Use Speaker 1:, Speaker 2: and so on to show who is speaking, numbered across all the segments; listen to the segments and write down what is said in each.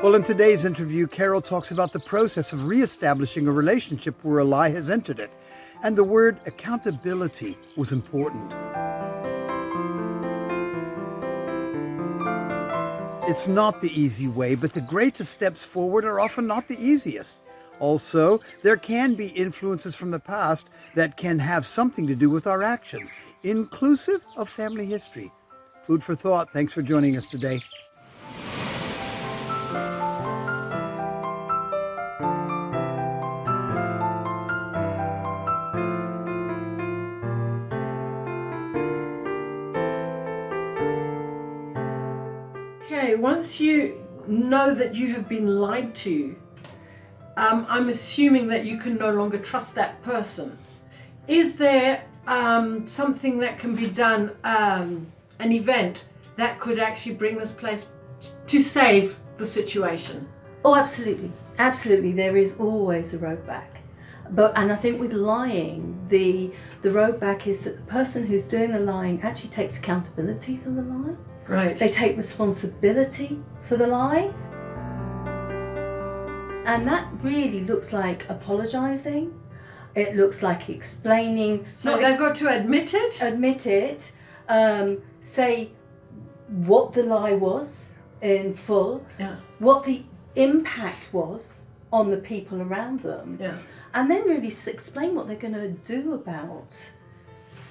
Speaker 1: Well, in today's interview, Carol talks about the process of reestablishing a relationship where a lie has entered it. And the word accountability was important. It's not the easy way, but the greatest steps forward are often not the easiest. Also, there can be influences from the past that can have something to do with our actions, inclusive of family history. Food for thought. Thanks for joining us today.
Speaker 2: Okay, once you know that you have been lied to, I'm assuming that you can no longer trust that person. Is there something that can be done, an event that could actually bring this place to save the situation?
Speaker 3: Oh, absolutely. Absolutely. There is always a road back. And I think with lying, the road back is that the person who's doing the lying actually takes accountability for the lie.
Speaker 2: Right.
Speaker 3: They take responsibility for the lie. And that really looks like apologizing. It looks like explaining.
Speaker 2: So they've got to admit it?
Speaker 3: Admit it. Say what the lie was in full.
Speaker 2: Yeah.
Speaker 3: What the impact was on the people around them.
Speaker 2: Yeah.
Speaker 3: And then really explain what they're going to do about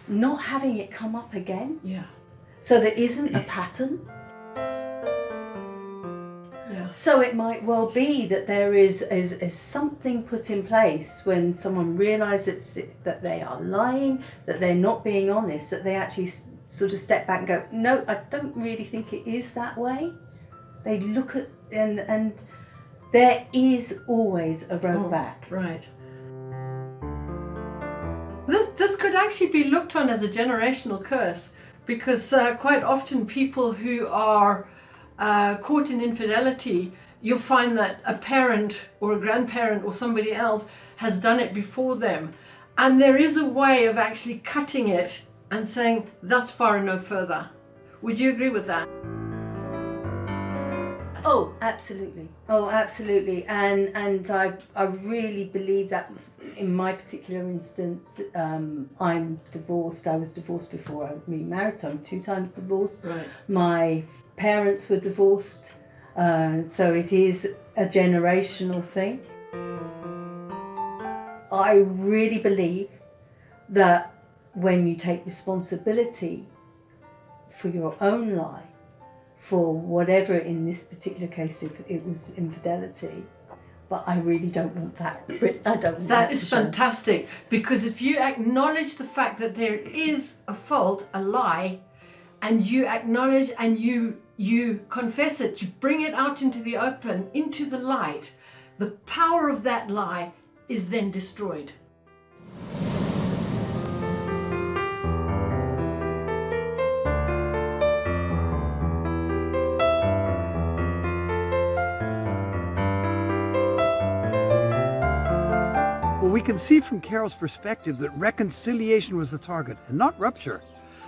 Speaker 3: not having it come up again.
Speaker 2: Yeah.
Speaker 3: So there isn't a pattern.
Speaker 2: Yeah.
Speaker 3: So it might well be that there is something put in place when someone realises that they are lying, that they're not being honest, that they actually sort of step back and go, no, I don't really think it is that way. They look at, and there is always a road back.
Speaker 2: Right. This could actually be looked on as a generational curse, because quite often people who are caught in infidelity, you'll find that a parent or a grandparent or somebody else has done it before them. And there is a way of actually cutting it and saying, thus far and no further. Would you agree with that?
Speaker 3: Oh, absolutely. Oh, absolutely. And I really believe that in my particular instance, I'm divorced. I was divorced before I remarried, so I'm 2 times divorced.
Speaker 2: Right.
Speaker 3: My parents were divorced, so it is a generational thing. I really believe that when you take responsibility for your own lie, for whatever, in this particular case, if it was infidelity, but I really don't want that. I don't want
Speaker 2: that is fantastic, because if you acknowledge the fact that there is a fault, a lie, and you acknowledge and you confess it, you bring it out into the open, into the light, the power of that lie is then destroyed.
Speaker 1: Well, we can see from Carol's perspective that reconciliation was the target and not rupture.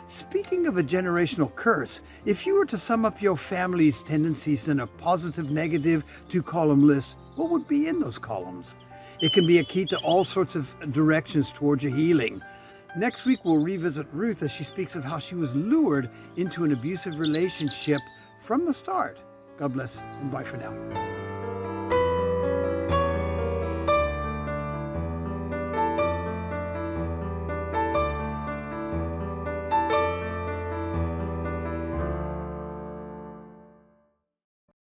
Speaker 1: Speaking of a generational curse, if you were to sum up your family's tendencies in a positive, negative 2-column list, what would be in those columns? It can be a key to all sorts of directions towards your healing. Next week, we'll revisit Ruth as she speaks of how she was lured into an abusive relationship from the start. God bless and bye for now.